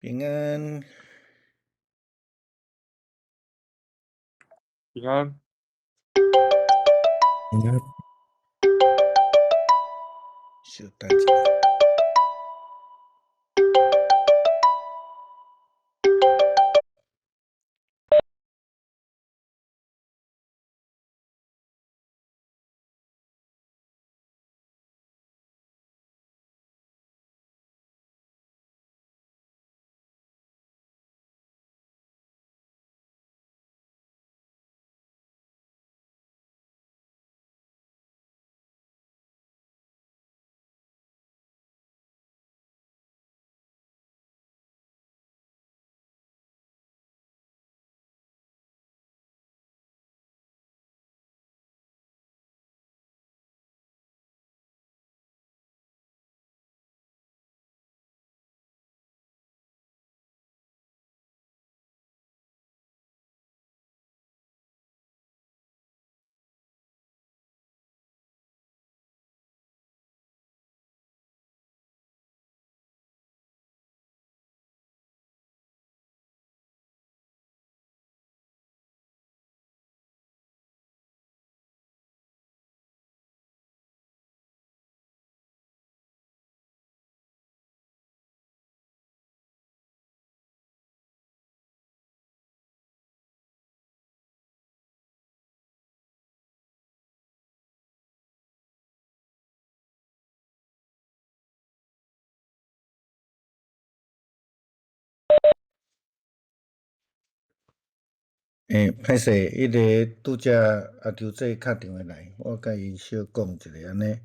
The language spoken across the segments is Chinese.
平安，平安，应该稍等一下。歹势，迄个拄则阿丢仔敲电话来，我甲伊小讲一下安尼。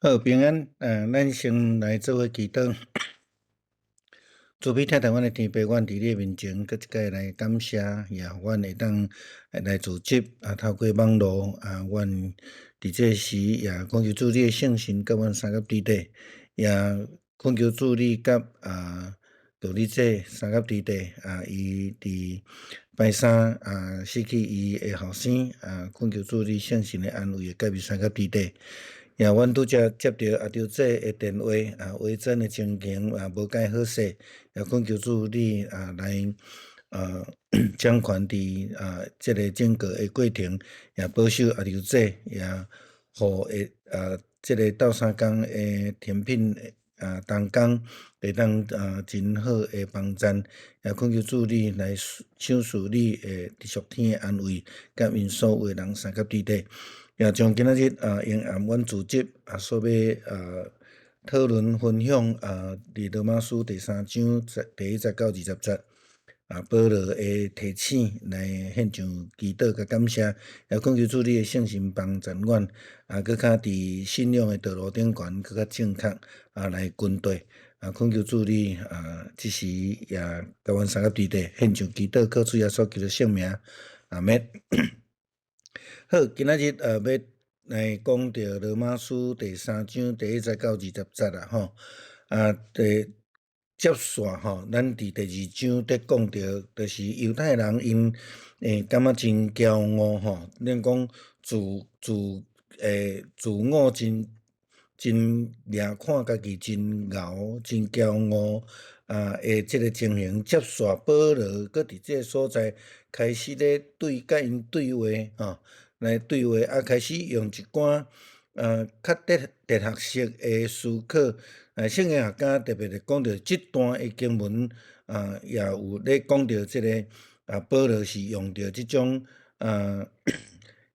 好，平安，咱先来做伙祈祷。主必听台阮的天父，阮伫你面前，搁一届来感谢，也阮会当来组织透过网络阮伫这时也讲求主你的圣神，甲阮三甲弟弟，也恳求主你甲道理这三甲弟弟伊伫拜三失去伊的后生恳求主你圣神的安慰，甲伊三甲弟弟。也，阮拄则接到阿丢仔的电话，维珍的情形无介好势，也恳求主你来掌权伫即个整个的过程，也保守阿丢仔，也互即个斗相共的甜品同工会当真好的帮衬，也恳求主你来赏赐你的属天的安慰，甲因所有的人三甲弟弟。也将今仔日沿岸阮组织所要讨论分享伫罗马书第3章第1节到20节保罗的提醒来献上祈祷甲感谢，也恳求主你的圣神帮助阮搁较伫信仰的道路顶悬搁较正确来跟对恳求主你即时也甲阮三个弟弟献上祈祷，靠主耶稣基督圣名，阿们。好，今仔日要来讲到罗马书第3章第1节到20节啦吼，第接续吼，咱伫第2章伫讲到，就是犹太人因感觉真骄傲吼，咱讲自我真掠看家己真牛真骄傲的即个情形，接续保罗搁伫即个所在开始咧甲因对话吼。来对话开始用一寡较哲学式的思考。圣经学家特别是讲到即段的经文也有咧讲到即个保罗是用着即种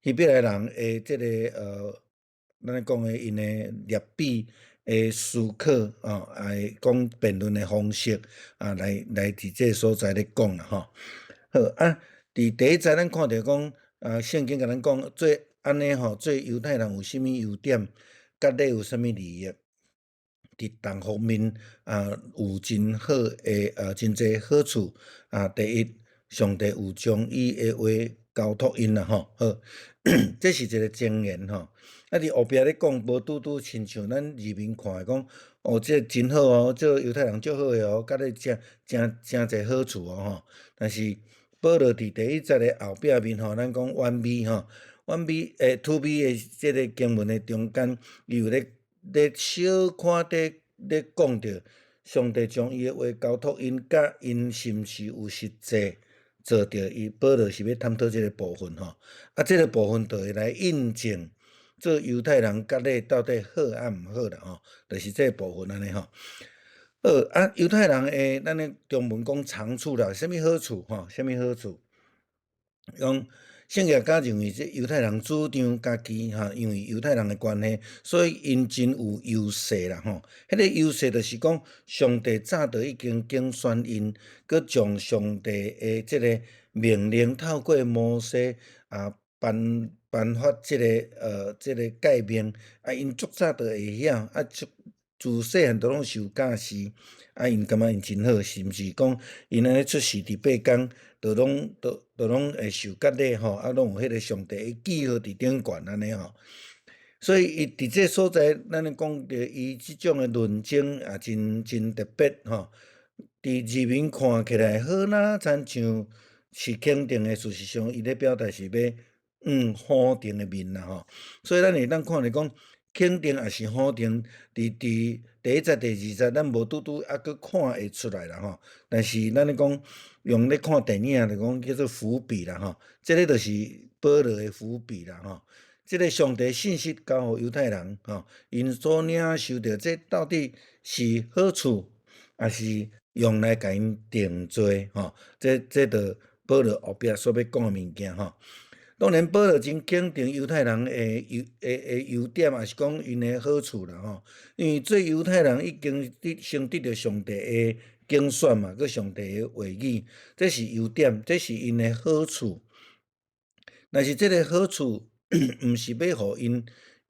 希伯来人的即个咱讲诶因诶列比诶思考会讲辩论诶方式来伫这个所在咧讲啦吼。好啊，伫第一节咱看着讲圣经甲咱讲做安尼吼，做犹太人有啥物优点，甲你有啥物利益？伫同方面有真好诶真侪好处第一，上帝有将伊诶话交托因啦吼，好，这是一个箴言吼。伫后壁咧讲，无拄拄亲像咱字面看诶讲，这真好哦，做犹太人足好诶哦，甲你真侪好处哦吼。但是保罗伫第一节诶后壁面吼，咱讲完美吼，完美to be 诶即个经文诶中间，伊有咧小看咧讲着上帝将伊诶话交托因，甲因是毋是有实际做着伊。保罗是要探讨即个部分吼，即个部分就会来印证做犹太人甲你到底好毋好啦吼，就是这个部分安尼吼。好犹太人咱诶中文讲长处啦，啥物好处吼？啥物好处？讲圣经家认为这犹太人主张家己因为犹太人的关系，所以因真有优势啦吼。迄个优势就是讲，上帝早就已经拣选因，佮将上帝的即个命令透过摩西颁发即个诫命因足早就会晓自细汉都拢受教示因感觉因真好，是毋是讲因安尼出世伫8天，都拢会受割礼吼，拢有迄个上帝的记号伫顶悬安尼吼。所以伊伫这所在，咱咧讲着伊即种的论证真特别吼。伫字面看起来好哪亲像是肯定的，事实上伊咧表达是要否定的面啦吼。所以咱会当看咧讲肯定也是否定，伫第一节、第二节，咱无拄拄佫看会出来啦吼。但是咱咧讲用咧看电影就讲叫做伏笔啦吼，即个就是保罗的伏笔啦吼。即个上帝信息交互犹太人吼，因所领受着这到底是好处，还是用来甲因定罪吼？这着保罗后壁所要讲的物件吼。当然，保罗真肯定犹太人的优点，也是讲因的好处啦吼。因为做犹太人已经先得到上帝的拣选嘛，佮上帝的话语，这是优点，这是因的好处。但是这个好处，毋是要互因，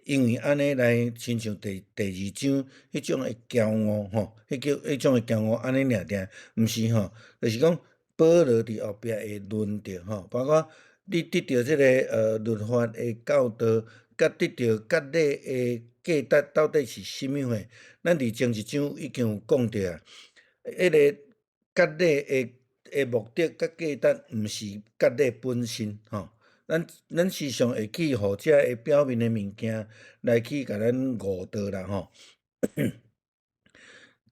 因为安尼来亲像第二章迄种的骄傲吼，迄种的骄傲安尼尔定，毋是吼，就是讲保罗伫后壁会论着吼，包括你得到这个律法的教导，甲得到割礼的价值到底是甚物货？咱伫前一章已经有讲着啊，迄个割礼的目的甲价值，毋是割礼本身吼。咱时常会去互遮个表面的物件来去甲咱误导啦吼。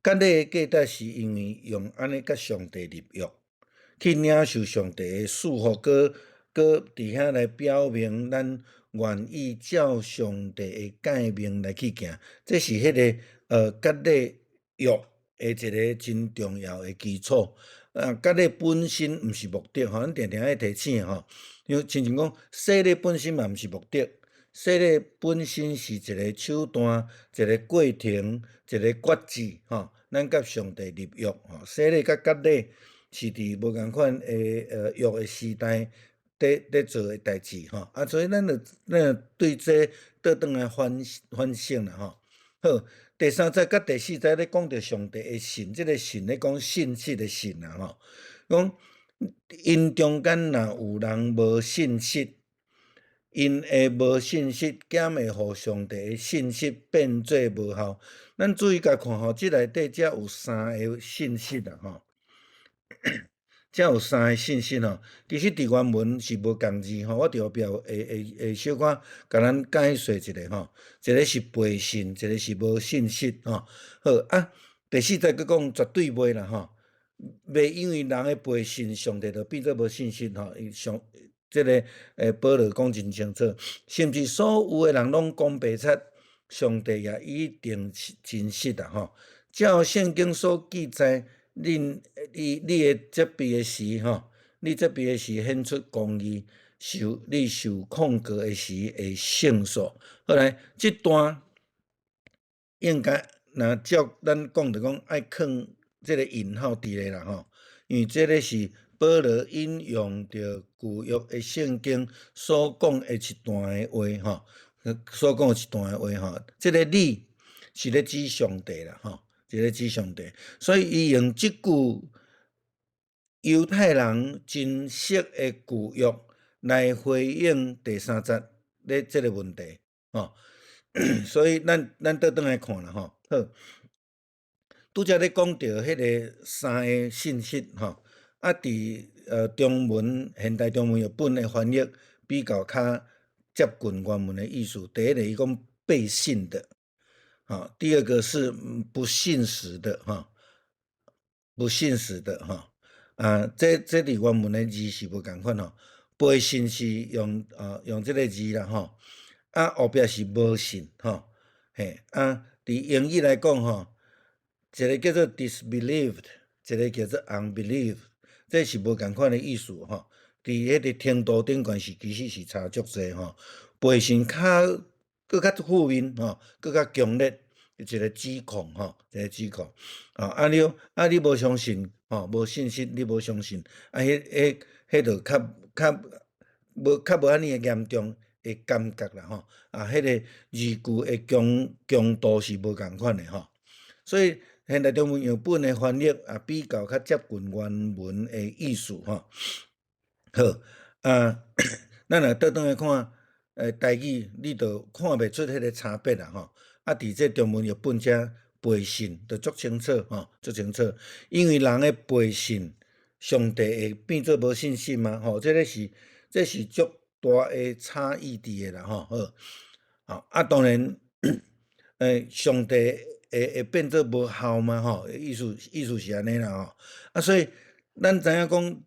割礼的价值是因为用安尼甲上帝立约，去领受上帝的祝福，搁伫遐来表明咱愿意照上帝的诫命来去行，这是迄个割礼约的一个真重要的基础。割礼本身毋是目的吼，咱定定爱提醒吼。因为亲像讲，洗礼本身嘛毋是目的，洗礼本身是一个手段、一个过程、一个决志吼。咱甲上帝立约吼，洗礼甲割礼是伫无共款约的时代咧做的代志吼。所以咱就对这倒转来反省啦吼。好，第三节甲第四节咧讲着上帝的信，即个信咧讲信息的信啦吼。讲因中间若有人无信息，因的无信息减会互上帝的信息变做无效。咱注意甲看吼，即内底才有三个信息啦吼。才有三个信息吼，其实伫原文是无共字吼，我伫后壁会小可甲咱解说一下吼。一个是背信，一个是无信息吼。好第四节佫讲绝对袂啦吼，袂因为人的背信，上帝就变做无信息吼。即个保罗讲真清楚，甚至所有的人拢讲白贼，上帝也一定真实啦吼。照圣经所记载，你的责备的时吼，你这边是显出公义，你受控告的时会胜诉。后来这段应该若照咱讲着讲爱放这个引号伫咧啦吼，因为这个是保罗引用着旧约的圣经所讲的一段的话吼，所讲一段的话吼，这个你是咧指上帝啦吼，是咧指上帝，所以伊用即句犹太人真实的旧约来回应第三节咧这个问题吼。所以咱倒转来看啦吼，好，拄则咧讲到迄个三个信息吼，啊，伫中文现代中文译本的翻译比较较接近原文的意思。第一个伊讲被信的，吼，第二个是不信实的，吼，不信实的，吼，啊，这伫原文的字是无共款吼，被信是用这个字啦吼。啊，后壁是无信吼，嘿，啊，伫英语来讲吼，一个叫做 disbelieved， 一个叫做 unbelieved， 这是无共款的意思吼。伫迄个程度顶悬是其实是差足济吼，背信搁较负面吼，搁较强烈一个指控吼，一个指控。你无相信吼，无信心，你无相信，迄就较无安尼的严重。的感觉啦吼，迄个字句的强度是无共款的吼，所以现代中文译本的翻译比较接近原文的意思吼。好，咱若倒转来看台语，你就看袂出迄个差别啦吼。伫这中文译本遮背信就足清楚吼，足清楚，因为人的背信，上帝会变做无信心嘛吼，这是足大的差异伫诶啦吼，好，当然，上帝会变做无效嘛吼，意思是安尼啦吼，所以咱知影讲，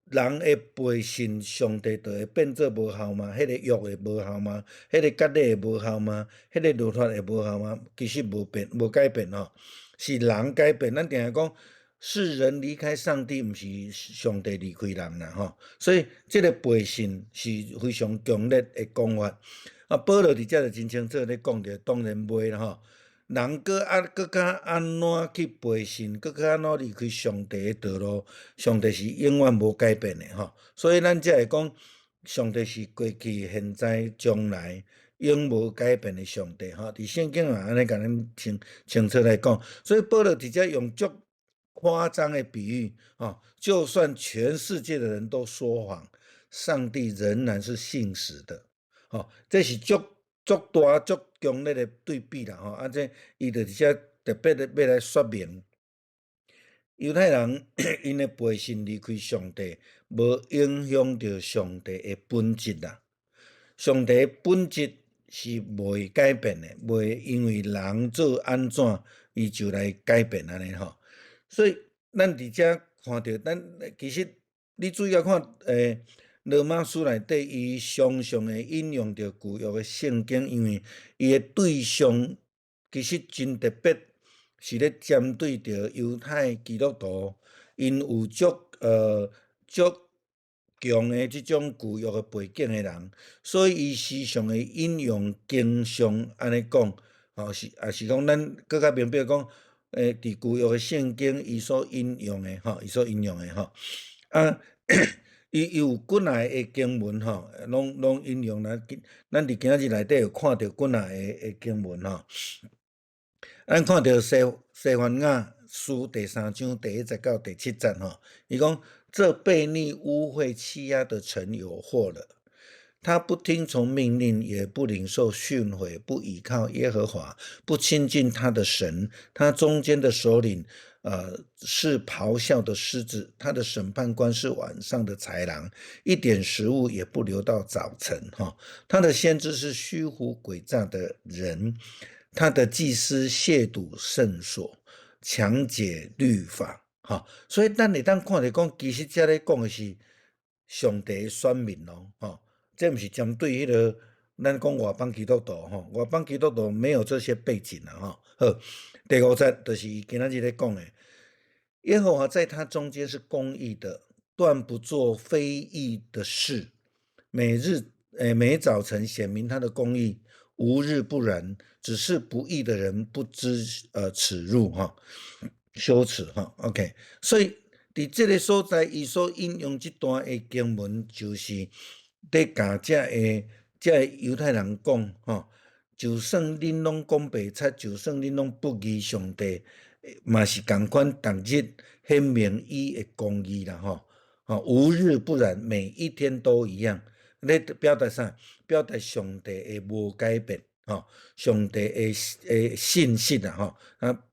人会背信上帝，就会变做无效嘛？迄个约会无效嘛？迄个割礼会无效嘛？迄个律法会无效嘛？其实无改变吼，是人改变。咱定讲。是人离开上帝，毋是上帝离开人啦吼，所以这个背信是非常强烈的讲法。保罗伫遮就真清楚咧讲着，当然袂啦吼。人搁较安怎去背信，搁较安怎离开上帝的道路，上帝是永远无改变的吼。所以咱才会讲，上帝是过去、现在、将来永无改变的上帝吼。伫圣经也安尼甲咱清楚来讲，所以保罗伫遮用足夸张的比喻就算全世界的人都说谎，上帝仍然是信实的。这是足大足强烈的对比啦这伊就伫遮特别的要来说明，犹太人因的背信离开上帝，无影响到上帝的本质啦。上帝的本质是袂改变的，袂因为人做安怎，伊就来改变安尼吼。所以咱伫遮看到，其实你注意要看，罗马书内底伊常常会引用着旧约的圣经，因为伊的对象其实真特别，是咧针对着犹太基督徒，因有足强的即种旧约的背景的人，所以伊时常会引用经上安尼讲，也是讲咱更较明白讲。伫旧约的圣经，伊所引用的伊有几若个经文拢引用咱伫今仔日内底有看到几若个经文咱看到西番雅书第3章第1节到第7节伊讲这悖逆污秽欺压的城有祸了。他不听从命令，也不领受训诲，不倚靠耶和华，不亲近他的神。他中间的首领，是咆哮的狮子；他的审判官是晚上的豺狼，一点食物也不留到早晨。他的先知是虚胡诡诈的人，他的祭司亵渎圣所，强解律法。所以咱会当看到讲，其实这咧讲的是上帝的选民咯。这毋是针对迄个咱讲外邦基督徒外邦基督徒没有这些背景啦好，第5节就是伊今仔日咧讲的，耶和华在他中间是公义的，断不做非义的事，每早晨显明他的公义，无日不然。只是不义的人不知耻辱羞耻OK， 所以伫这个所在，伊所引用这段的经文，就是在甲这犹太人讲就算恁拢讲白贼，就算恁拢不义上帝，嘛是同款，逐日显明伊的公义啦无日不然，每一天都一样。咧表达啥？表达上帝的无改变上帝的信息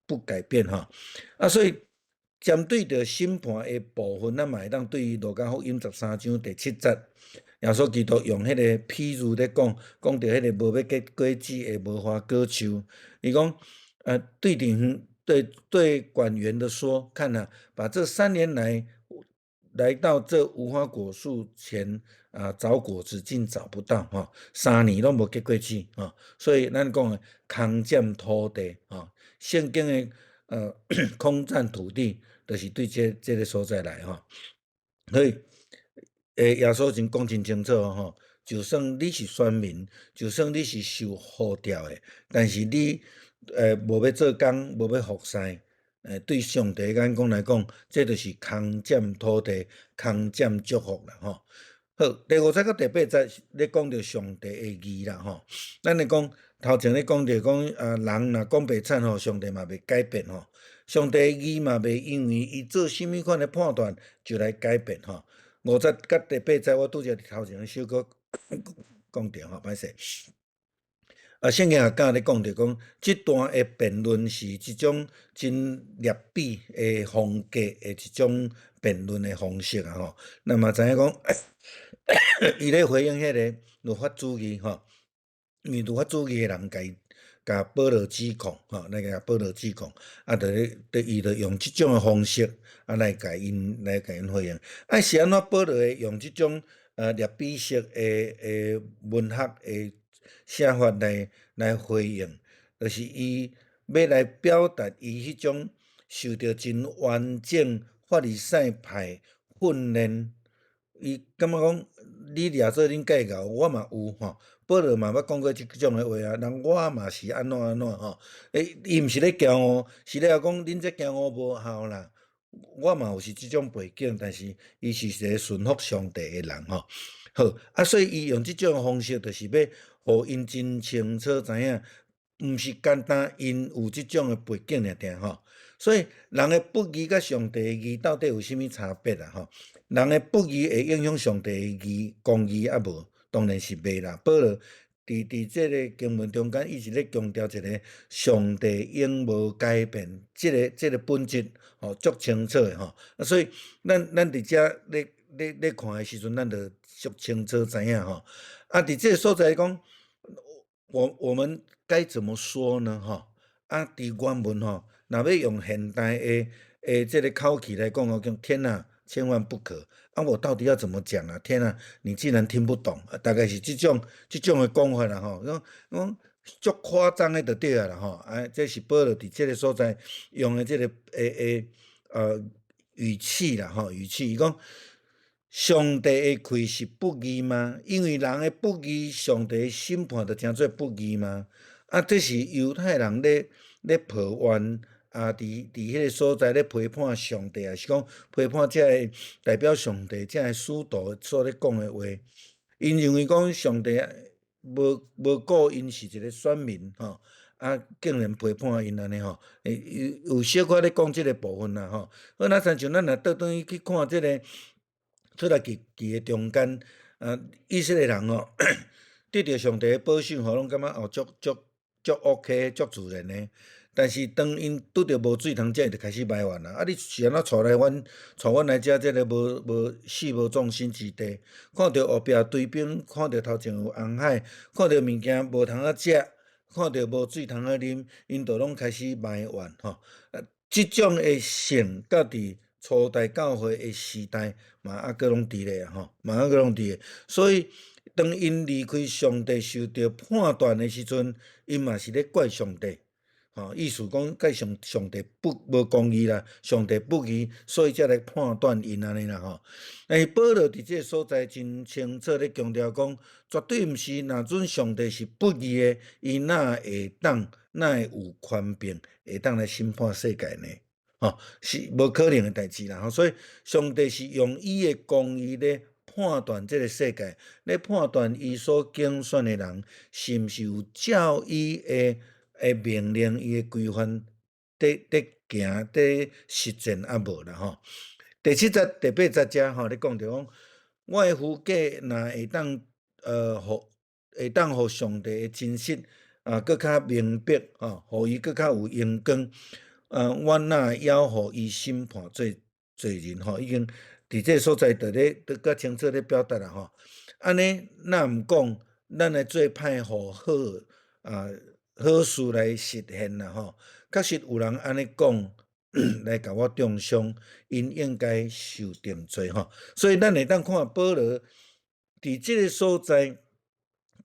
不改变所以针对着审判的部分，咱嘛会当对于路加福音13章第7节，耶稣基督用迄个譬喻咧讲到迄个无要结果子的无花果树，伊讲对管员的说，看把这3年来到这无花果树前找果子，竟找不到3年拢无结果子所以咱讲空占土地圣经的空占土地，就是对这个所在来所以耶稣真讲真清楚就算你是选民，就算你是受呼召的，但是你无要做工，无要服侍。对上帝眼光来讲，这就是空占土地、空占祝福啦好，第5节到第8节咧讲到上帝的义啦咱咧讲头前咧讲到讲人若讲白贼上帝嘛袂改变上帝的义嘛袂因为伊做甚物款的判断就来改变5节到第8节我拄则头前小可讲到歹势。圣经也教咧讲着讲，这段的辩论是一种真劣币的风格的一种辩论的方式那么知影讲，伊咧回应迄个律法主义因为律法主义的人甲保罗指控来甲保罗指控伊就用这种的方式来甲因回应。是安怎保罗会用这种劣币式的文学的写法来回应，就是伊要来表达伊迄种受到真完整法利赛派训练，伊感觉讲你掠做恁计较，我嘛有保罗嘛捌讲过即种的话人我嘛是安怎伊毋是咧骄傲，是咧讲恁这骄傲无效啦。我嘛有是即种背景，但是伊是一个顺服上帝的人好所以伊用即种方式，就是要互因真清楚知影，毋是简单因有即种的背景尔所以人的不义甲上帝的义到底有啥物差别人的不义会影响上帝的义公义无？当然是袂啦。保罗伫这个经文中间一直咧强调一个上帝永无改变，这个本质足清楚的所以咱伫遮咧看的时阵，咱就足清楚知影伫这个所在讲，我们该怎么说呢伫原文若要用现代的这个口气来讲讲天啊，千万不可我到底要怎么讲天啊，你竟然听不懂大概是这种的讲法啦讲足夸张的就对啦这是保罗伫这个所在用的这个语气啦语气，伊讲上帝的气是不义吗？因为人的不义，上帝的审判就称做不义吗？这是犹太人咧抱怨伫迄个所在咧批判上帝，是讲批判这个代表上帝这个使徒所咧讲的话。因认为讲上帝无顾因是一个选民竟然批判因安尼有小可咧讲即个部分啦好，那亲像咱若倒转去看即个出来记的中间以色列人得到上帝的保守拢感觉足 OK 足自然的。但是当因拄着无水通食，就开始埋怨啦。你是安怎带阮来遮即个无死无葬身之地？看到后壁追兵，看到头前有红海，看到物件无通食，看到无水通啉，因就拢开始埋怨即种的性，到伫初代教会的时代嘛，阁拢伫咧嘛阁拢伫咧。所以当因离开上帝，受到判断的时阵，因嘛是咧怪上帝意思讲，甲上帝无公义啦，上帝不义，所以才来判断因安尼啦吼。保罗伫这个所在真清楚咧强调讲，绝对毋是若准上帝是不义的，伊哪会有权柄，会当来审判世界呢？是无可能的代志啦。所以上帝是用伊的公义咧判断这个世界，咧判断伊所竞选的人是毋是有照伊的命令、伊的规范伫行、伫实践啊无啦吼。第7节、第8节遮咧讲着讲，我的父家若会当互上帝的真实搁较明白互伊搁较有阳光我哪会要互伊审判罪人已经伫这所在伫咧较清楚咧表达啦吼。安尼若毋讲，咱来做歹互好事来实现啦吼。确实有人安尼讲来甲我中伤，因应该受定罪吼。所以咱会当看保罗伫即个所在，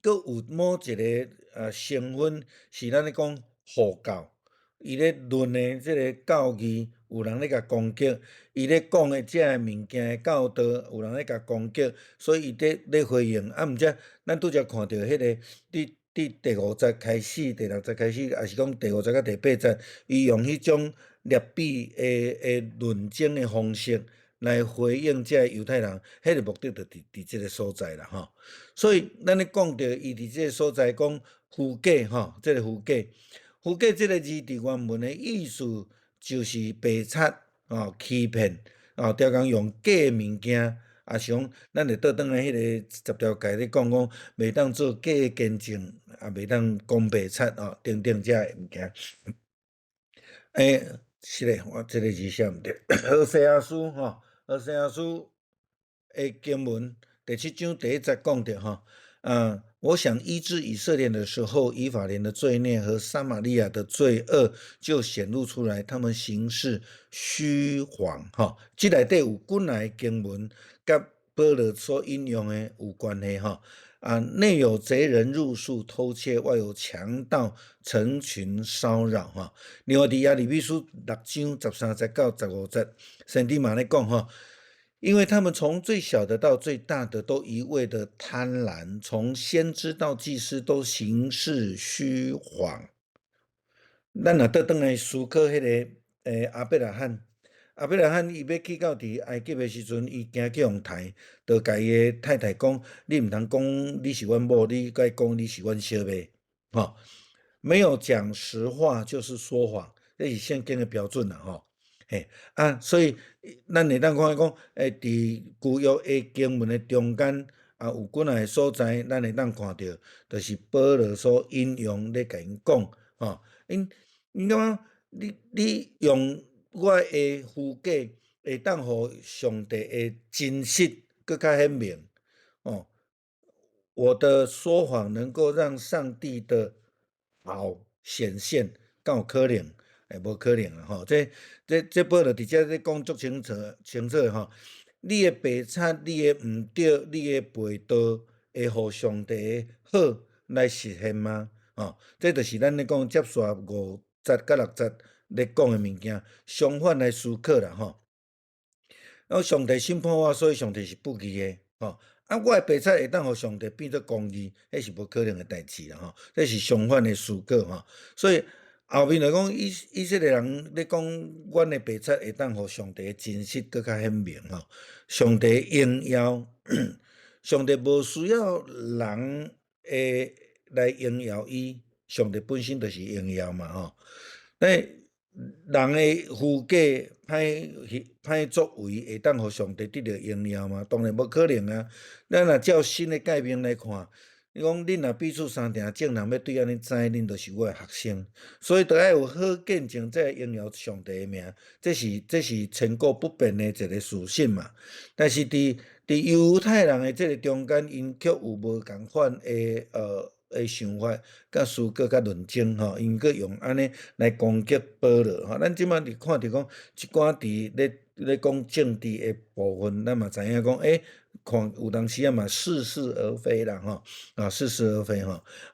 阁有某一个成分是咱咧讲护教，伊咧论的即个教义，有人咧甲攻击；伊咧讲的遮个物件的教导，有人咧甲攻击，所以伊咧回应。毋则咱拄则看到迄个伫第5节开始、第6节开始，也是讲第5节到第8节，伊用迄种劣币的论证的方式来回应遮犹太人，迄个目的就伫即个所在啦吼。所以咱咧讲到伊伫即个所在讲父家吼，即个父家。父家即个字伫原文的意思就是白贼欺骗常常用假物件像咱会倒转来迄个10条诫咧讲袂当做假见证，也袂当讲白贼等等遮个物件。是咧，我即个字写毋对。何西阿书何西阿书的经文第7章第1节讲着我想医治以色列的时候，以法莲的罪孽和撒玛利亚的罪恶就显露出来，他们行事虚谎这内底有几来经文，甲保罗所引用的有关系内有贼人入宿偷窃，外有强盗成群骚扰另外伫耶利米书6章13节到15节，圣经嘛咧讲因为他们从最小的到最大的都一味的贪婪，从先知到祭司都行事虚谎。咱若倒转来思考迄个亚伯拉罕，伊要去到伫埃及的时阵，伊惊去互杀，就甲伊的太太讲：你毋通讲你是阮某，你该讲你是阮小妹没有讲实话就是说谎，这是圣经的标准啦所以咱会当看讲伫旧约的经文的中间有几个所在，咱会当看到，就是保罗所引用咧甲因讲因感觉你用我的父家会当互上帝的真实搁较显明我的说谎能够让上帝的好显现，敢有可能？无可能啊！这保罗伫遮咧讲足清楚你的白贼、你的毋对、你的背道，会互上帝的好来实现吗？这就是咱咧讲接续5节到6节咧讲的物件，相反来思考啦上帝审判我，所以上帝是不义的我的白贼会当互上帝变做公义，迄是无可能的代志啦这是相反的思考所以后面来讲，以色列人咧讲，阮的白贼会当互上帝的真实搁较显明上帝荣耀，上帝无需要人来荣耀伊，上帝本身就是荣耀嘛人的父家歹作为，会当互上帝得到荣耀吗？当然无可能啊！咱若照新的诫命来看，你讲恁若彼此相定正人要对安尼知，恁就是我的学生，所以都要有好见证，才会荣耀上帝的名。这是千古不变的一个事实嘛。但是伫犹太人的这个中间，因却有无共款的想法，甲思考甲论证因阁用安尼来攻击保罗咱即摆伫看着讲一寡伫咧讲政治的部分，咱嘛知影讲看有当时嘛似是而非啦似是而非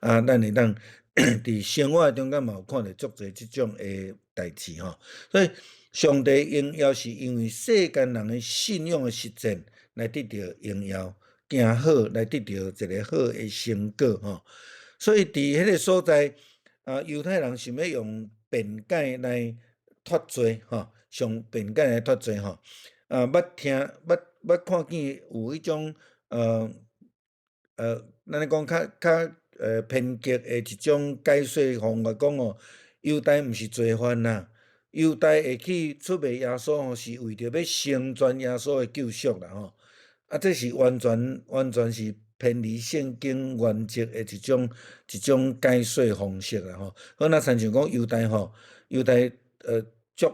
咱会当伫生活中间嘛有看到足侪即种诶代志吼，所以上帝应邀是因为世间人诶信仰诶实践来得到应邀，行好来得到一个好诶成果吼。所以伫迄个所在，犹太人想要用辩解来脱罪吼，上辩解来脱罪吼，捌看见有迄种咱讲较偏激诶一种解说方法，讲哦，犹太毋是罪犯啦，犹太会去出卖耶稣吼，是为着要成全耶稣诶救赎啦吼。这是完全是偏离圣经原则诶一种解说方式啦吼。好，那亲像讲犹太足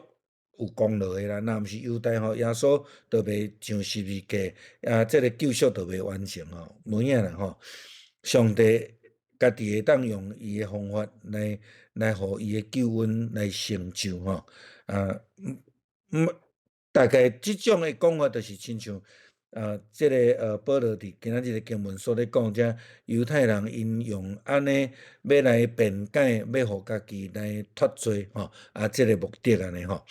有功劳诶啦，若毋是犹太吼，耶稣就袂上十字架，这个救赎就袂完成吼，无影啦吼。上帝家己会当用伊诶方法来互伊诶救恩来成就吼，啊，大概即种诶讲法，就是亲像即个保罗伫今仔日诶经文所咧讲，遮犹太人因用安尼要来辩解，要互家己来脱罪吼，即个目的安尼吼。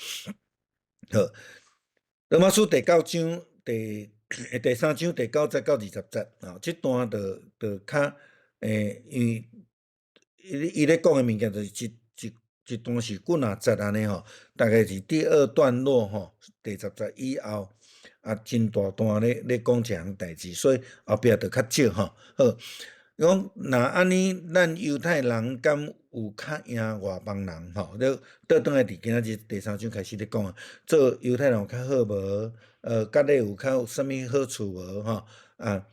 好，罗马书第9章第3章第9节到20节即段就较因为伊咧讲诶物件就是一段是几若节安尼吼，大概是第二段落吼，第10节以后真大段咧讲一项代志，所以后壁就较少吼。好，讲若安尼，咱犹太人敢有较赢外邦人吼？倒转来伫今仔日第3章开始咧讲做犹太人有较好无？甲你有较有啥物好处无？吼？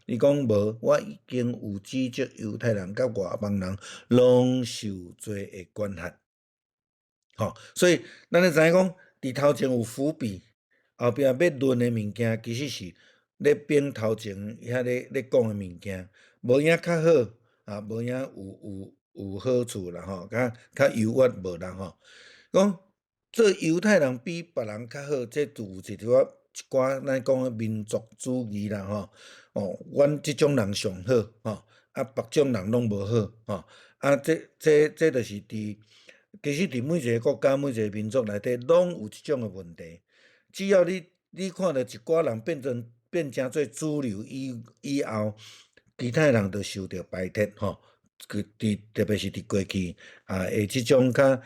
伊讲无，我已经有指责犹太人甲外邦人拢受罪诶管辖。吼，所以咱咧知影讲，伫头前有伏笔，后壁要论诶物件，其实是咧变头前遐咧讲诶物件，无影较好，无影有好处啦吼，较优越无啦吼。讲做犹太人比别人较好，这有一寡咱讲诶民族主义啦吼。阮即种人上好吼，别种人拢无好吼。这就是其实伫每一个国家、每一个民族内底，拢有即种诶问题。只要你看到一寡人变成做主流以后，其他人就受到排斥吼。特别是伫过去诶即种较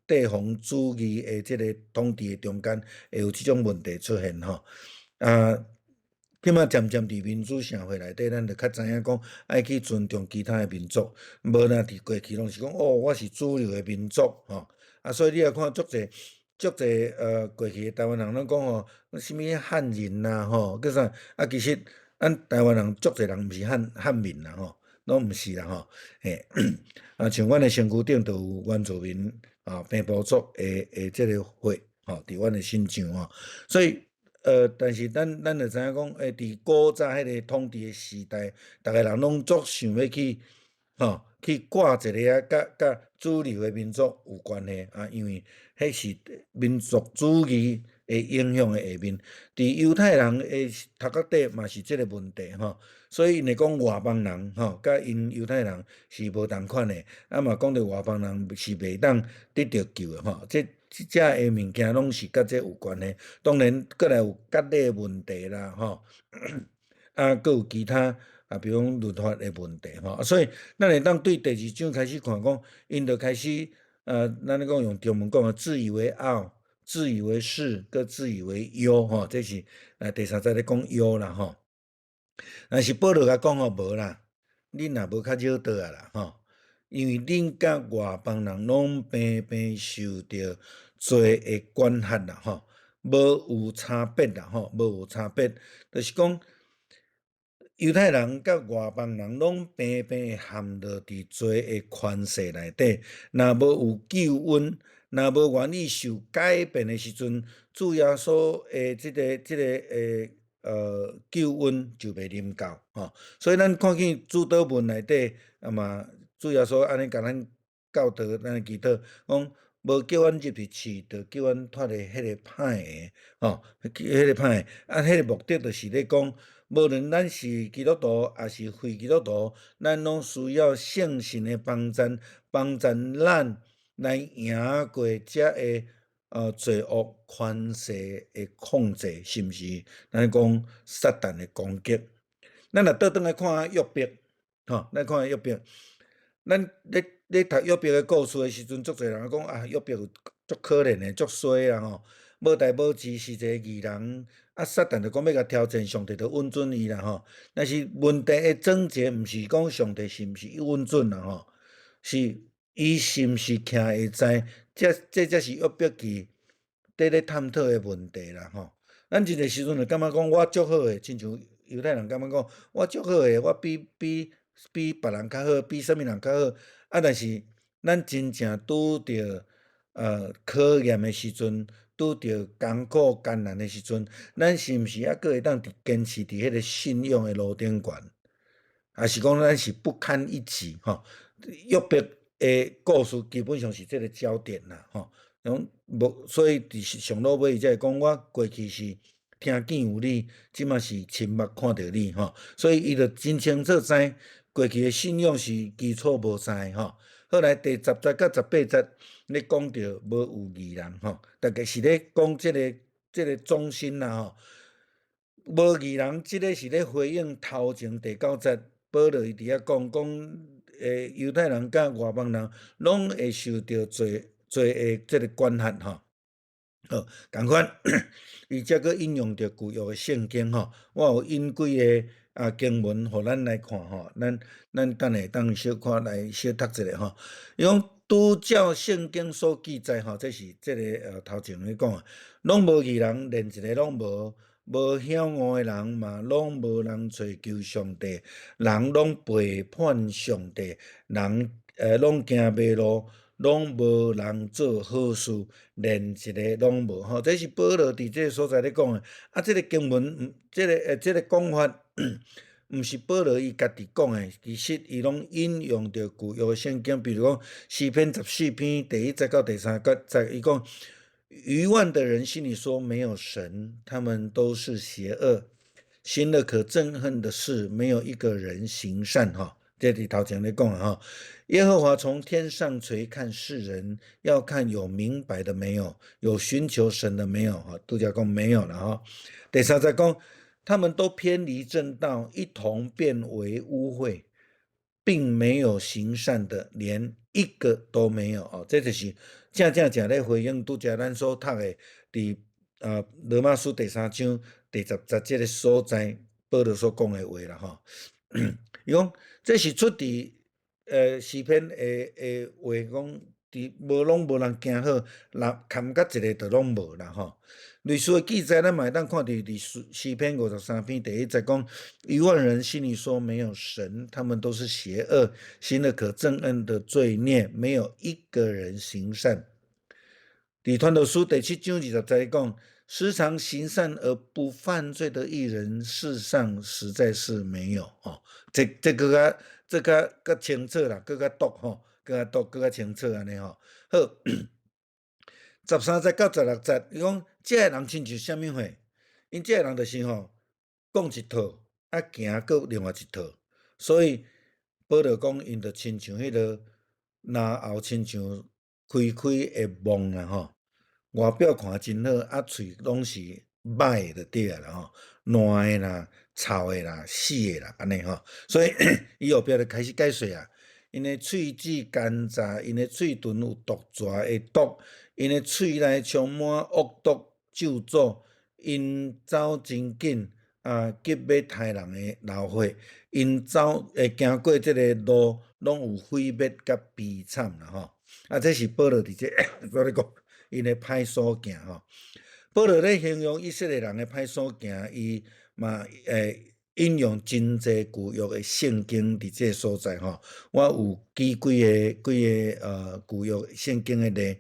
帝皇主义诶即个统治诶中间，会有即种问题出现吼。即马渐渐伫民主社会内底，咱就较知影讲爱去尊重其他诶民族，无若伫过去拢是讲我是主流诶民族吼。所以你也看足侪过去诶台湾人拢讲啥物汉人啦吼，叫啥其实咱台湾人足侪人毋是汉民啦吼，拢毋是啦吼。嘿，像阮诶身躯顶就有原住民平埔族诶即个血吼，伫阮诶身上吼，所以。但是咱就知影讲，伫古早迄个统治诶时代，逐个人拢足想要去挂一个甲主流诶民族有关系因为迄是民族主义诶影响诶下面。伫犹太人诶头壳底嘛是即个问题吼，所以因会讲外邦人甲因犹太人是无同款诶，嘛讲着外邦人是袂当得到救诶吼，即只诶物件拢是甲这有关系。当然，过来有割礼问题啦吼，佫有其他比如讲律法诶问题吼，所以咱会当对第2章开始看讲，因就开始咱咧讲用中文讲自以为傲、自以为是、佮自以为优吼，这是第3节咧讲优啦吼。但是保罗甲讲无啦，恁也无较少倒啦吼。因为恁甲外邦人拢平平受着罪的管辖啦吼，无有差别啦吼，无有差别，就是讲犹太人甲外邦人拢平平陷落伫罪的权势内底，若无有救恩，若无愿意受改变的时阵，主耶稣的即个救恩就袂临到吼。所以咱看见主祷文内底嘛，主耶稣安尼甲咱教导，咱祈祷讲，无叫阮入去试，就叫阮脱离迄个歹的吼，迄个歹的迄个目的就是咧讲，无论咱是基督徒还是非基督徒，咱拢需要圣神的帮助，帮助咱来赢过这个罪恶权势的控制，是毋是？咱讲撒旦的攻击。咱若倒转来看约伯，咱看约伯，咱咧读约伯的故事的时阵，足侪人讲啊，约伯有足可怜的，足衰啊吼，无代无志是一个义人。啊，撒旦就讲要甲挑战上帝，就允准伊啦吼。但是问题的症结，毋是讲上帝是毋是允准啦吼，是伊是毋是徛会知，这才是约伯记咧探讨的问题啦吼。咱即个时阵就感觉讲我足好诶，亲像犹太人感觉讲我足好诶，我比别人较好，比啥物人较好。啊，但是咱真正拄着考验诶时阵，拄着艰苦艰难诶时阵，咱是毋是还佫会当坚持伫迄个信仰诶路顶悬？还是讲咱是不堪一击吼？约伯诶故事基本上是即个焦点啦吼。无，所以伫上落尾伊才会讲，我过去是听见有你，即马是亲目看着你吼。所以伊就真清楚知过去诶信仰是基础无在吼。后来第10节到18节咧讲着无有义人吼，大概是咧讲即个中心啦吼。无义人，即个是咧回应头前第9节，保罗伊伫遐讲，犹太人甲外邦人拢会受到罪的即个管辖吼。好，共款，伊则佫引用着旧约的圣经吼，我有引几个经文，互咱来看吼，咱等下当小看来小读一下吼。伊讲拄照圣经所记载吼，这是即个头前咧讲，拢无义人，连一个拢无。无晓悟的人嘛，拢无人找求上帝，人拢背叛上帝，人拢行迷路，拢无人做好事，连一个拢无吼。这是保罗伫这个所在咧讲的。啊，这个经文，这个讲法，毋是保罗伊家己讲的，其实伊拢引用着旧约圣经，比如讲诗篇14篇第1节到第3节，伊讲。愚妄的人心里说没有神，他们都是邪恶，行了可憎恨的事，没有一个人行善哈。这里头前咧讲哈，耶和华从天上垂看世人，要看有明白的没有，有寻求神的没有哈。杜家讲没有了哈。第3节讲，他们都偏离正道，一同变为污秽，并没有行善的，连一个都没有哦。这就是正咧回应拄则咱所读的伫罗马书第3章第10节这个所在，保罗所讲的话啦吼。伊讲这是出伫诗篇的话，讲伫拢无人行好，坎甲一个都拢无啦吼。类似的记载，咱嘛会当看伫诗篇53篇第1节讲，愚妄人心里说没有神，他们都是邪恶，行了可憎恨的罪孽，没有一个人行善。伫传道书第7章20节讲，时常行善而不犯罪的义人，世上实在是没有哦。这较清楚啦，更较读吼，更较清楚安尼吼。好，13节到16节，伊讲这个人亲像啥物货？因这个人就是吼，讲一套，啊行过另外一套，所以保罗讲，因就亲像迄个若后亲像开的梦啦吼。外表看真好，啊喙拢是歹的就对啦吼，烂的啦、臭的啦、死的啦，安尼吼。所以伊后壁就开始解说啊，因的喙齿干燥，因的喙唇有毒蛇的毒，因的喙内充满恶毒咒诅，因走真紧急要杀人的老血，因行过即个路，拢有毁灭甲悲惨啦吼。啊，这是保罗伫这所咧讲。因的歹所行吼，保罗咧形容以色列人的歹所行，伊嘛引用真济旧约的圣经伫这所在吼。我有举几个旧约圣经的例，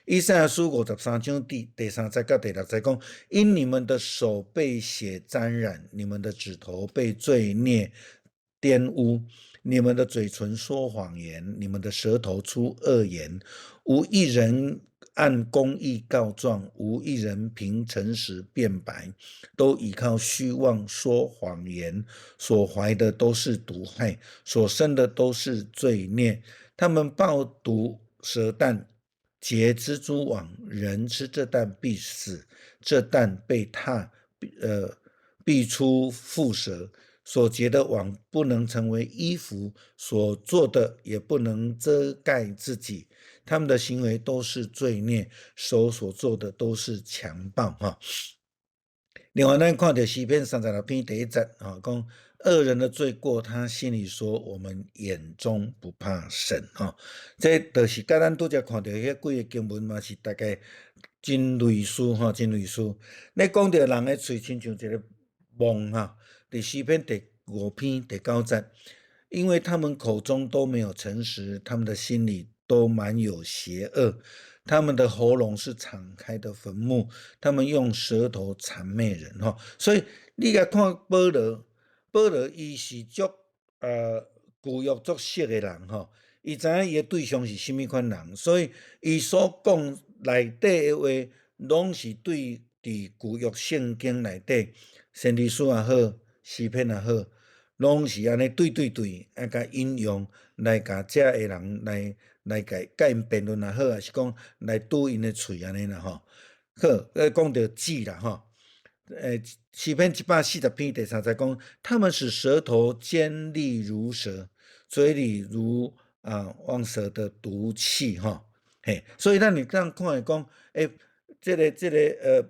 以赛亚书53章第3节到第6节讲，因你们的手被血沾染，你们的指头被罪孽玷污，你们的嘴唇说谎言，你们的舌头出恶言，无一人按公义告状，无一人凭诚实辩白，都倚靠虚妄说谎言，所怀的都是毒害，所生的都是罪孽。他们抱毒蛇蛋，结蜘蛛网，人吃这蛋必死，这蛋被必出蝮蛇。所结的网不能成为衣服，所做的也不能遮盖自己。他们的行为都是罪孽，手所做的都是强暴哈。另外，咱看到诗篇36篇第1节啊，讲恶人的罪过，他心里说：“我们眼中不怕神。”哈，这就是甲咱拄则看到迄几个经文嘛，是大概真类似哈，真类似。你讲到人的嘴，亲像一个梦哈，伫诗篇第5篇第9节，因为他们口中都没有诚实，他们的心里都满有邪恶。他们的喉咙是敞开的坟墓，他们用舌头谄媚人哈。所以你甲看保罗，保罗伊是足具有足色的人哈，伊知影伊的对象是甚物款人，所以伊所讲内底的话，拢是对伫旧约圣经内底，先知书也好，诗篇也好，拢是安尼对，甲引用来甲遮个人来甲因辩论也好，还是讲来堵因的喙安尼啦吼。好，讲到字啦吼，诗篇140篇第3节讲，他们使舌头尖利如蛇，嘴里如汪蛇的毒气吼。嘿，所以咱你这样看来讲，这个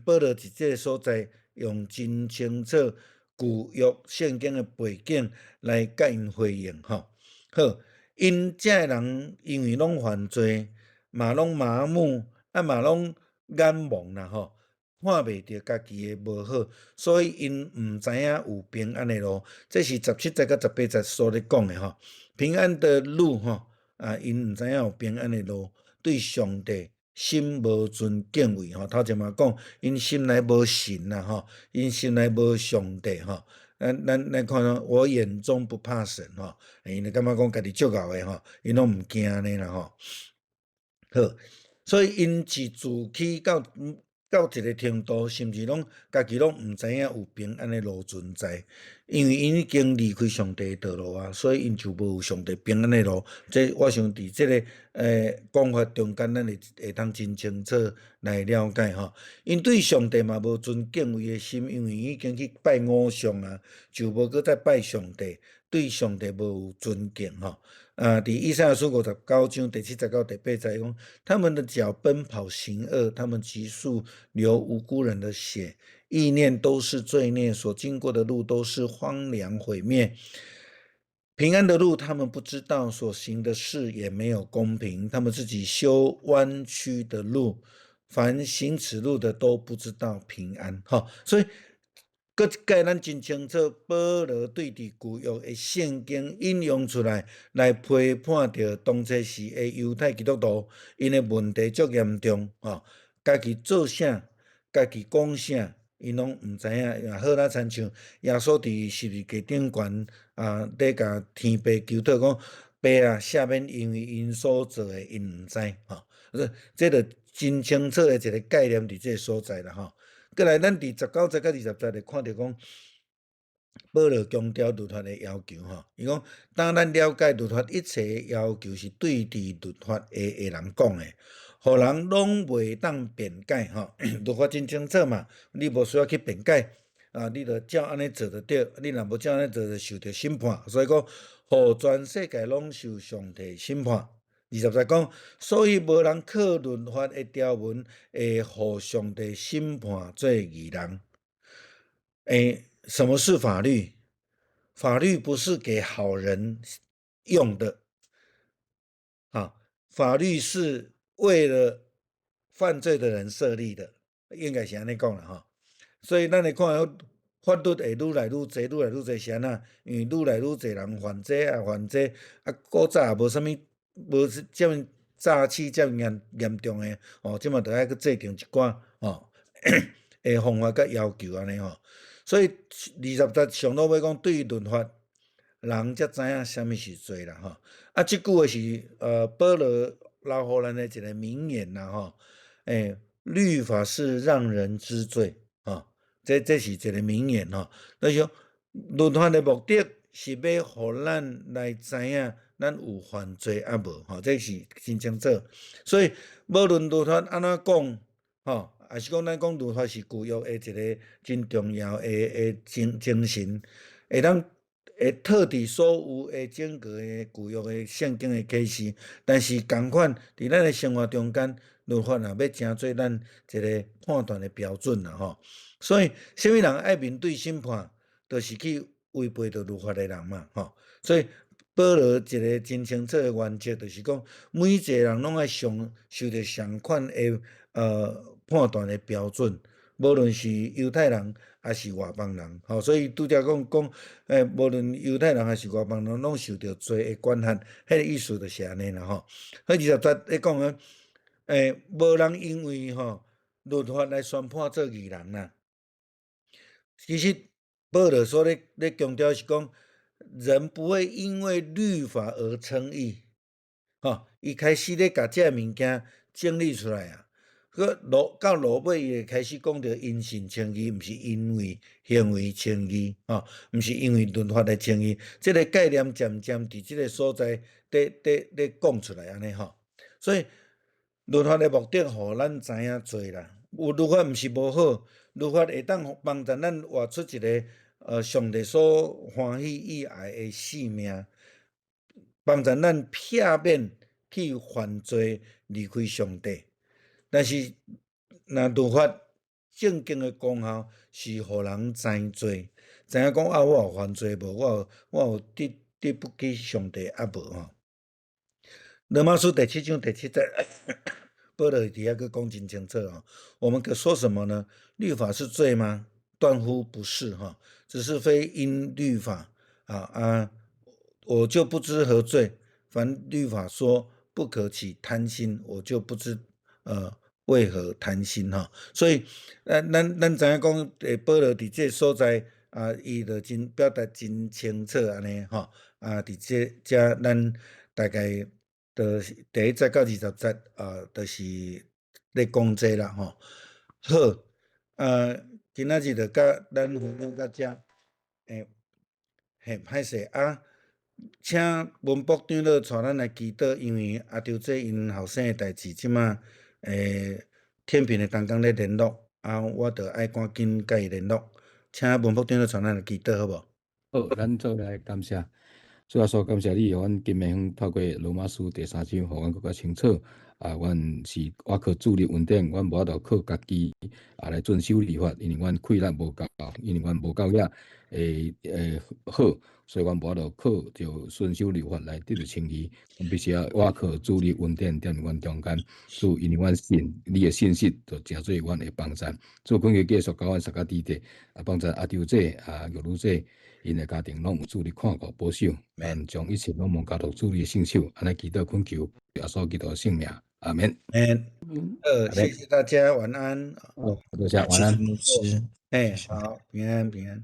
保罗伫这个所在用真清楚旧约圣经的背景来甲因回应吼。好，因这人因为拢犯罪，嘛拢麻木，嘛拢眼盲啦吼，看袂到家己的无好，所以因毋知影有平安的路。这是17节到18节所咧讲的吼，平安的路吼因毋知影有平安的路，对上帝心无存敬畏吼。头前嘛讲，因心内无神啦吼，因心内无上帝吼。咱看到我眼中不怕神吼，因就感觉讲家己足敖的吼，因拢毋惊安尼啦吼。好，所以因是自起到一个程度，甚至拢家己拢毋知影有平安的路存在，因为因已经离开上帝的道路啊，所以因就无有上帝平安的路。这我想伫这个讲法中间，咱会当真清楚来了解吼。因对上帝嘛无存敬畏的心，因为已经去拜偶像啊，就无搁再拜上帝，对上帝无有尊敬吼。伫以赛亚书59章第7节到第8节讲，他们的脚奔跑行恶，他们急速流无辜人的血，意念都是罪孽，所经过的路都是荒凉毁灭。平安的路他们不知道，所行的事也没有公平，他们自己修弯曲的路，凡行此路的都不知道平安。所以搁一届咱真清楚，保罗对伫旧约的圣经引用出来批判着当初时的犹太基督徒，因的问题足严重家己做啥，家己讲啥，因拢毋知影。好啦，亲像耶稣伫十字架顶悬咧甲天父求祷讲，爸啊，赦免因为因所做的，因毋知这就真清楚的一个概念伫这个所在啦吼。过来，咱伫19节到20节就看到讲，保罗强调律法的要求吼。伊讲，当咱了解律法一切的要求是对治律法的人讲的，互人拢袂当辩解吼。律法真清楚嘛，你无需要去辩解你着照安尼做就对，你若无照安尼做，就受到审判。所以讲，互全世界拢受上帝审判。20节讲，所以无人靠律法的条文会互上帝审判做义人。什么是法律？法律不是给好人用的法律是为了犯罪的人设立的，应该是安尼讲啦所以咱会看到法律会愈来愈济，是安那？因为愈来愈济人犯这古早也无啥物，无遮尔诈欺遮尔严重的即嘛着爱去制定一寡的方法甲要求安尼所以20节上落尾讲，对于律法，人才知影啥物是罪啦即句话是保罗老互咱的一个名言啦吼，律法是让人知罪吼，这是一个名言吼。就是说，律法的目的是要互咱来知影咱有犯罪啊无吼，这是真清楚。所以无论律法安怎讲吼，也是讲咱讲律法是旧约的一个真重要的精神，会套伫所有的整个的旧约的圣经的启示，但是共款伫咱的生活中间，律法也要成做咱一个判断的标准啦吼。所以，啥物人爱面对审判，就是去违背着律法的人嘛吼。所以保罗一个真清楚的原则，就是讲每一个人拢爱受着相款的判断的标准。无论是犹太人还是外邦人，吼，所以拄则讲，无论犹太人还是外邦人，拢受到罪的管辖，迄个意思就是安尼啦，吼。迄27咧讲啊，无人因为吼律法来宣判做义人啦。其实保罗说咧强调是讲，人不会因为律法而称义，吼，伊开始咧甲这物件整理出来啊。到落尾伊会开始讲着因信称义，毋是因为行为称义，吼，毋是因为律法来称义。这个概念渐渐伫即个所在咧讲出来安尼吼。所以律法的目的，互咱知影罪啦。有律法毋是无好，律法会当帮助咱活出一个上帝所欢喜喜爱的性命，帮助咱避免去犯罪离开上帝。但是，若律法正经的功效是互人知罪，知影讲啊，我有犯罪无？我有对不起上帝啊无吼？罗马书第7章第7节，保罗伫遐个讲真清楚哦。我们可说什么呢？律法是罪吗？断乎不是哈，只是非因律法我就不知何罪。凡律法说不可起贪心，我就不知为何贪心哈。所以，咱知影讲，保罗伫这所在伊就真表达真清楚安尼吼伫这咱大概。就是第1节到20节就是咧讲这啦吼。好，今仔日就甲咱分享到这，歹势啊，请文博长老带咱来祈祷，因为阿丢这因后生的代志，即马天平的同工咧联络我着爱赶紧甲伊联络，请文博长老带咱来祈祷好无？好，咱做来感谢。主要说感谢你，阮今日透过罗马书第3章，互阮更加清楚。阮是我靠主力稳定，阮无法度靠家己来遵守律法，因为阮气力无够，因为阮无够遐好，所以阮无法度靠着遵守律法来得到称义。必须要我靠主力稳定踮阮中间。主，因为阮信你的信息，就诚做阮的帮助。主，恳求继续教阮萨甲弟弟帮助阿丢这玉女这。因的家庭拢有主力看顾保守，将一切拢蒙交到主力圣手，安尼祈祷恳求耶稣基督的性命，阿免。谢谢大家，晚安。多谢，晚安。好，平安平安。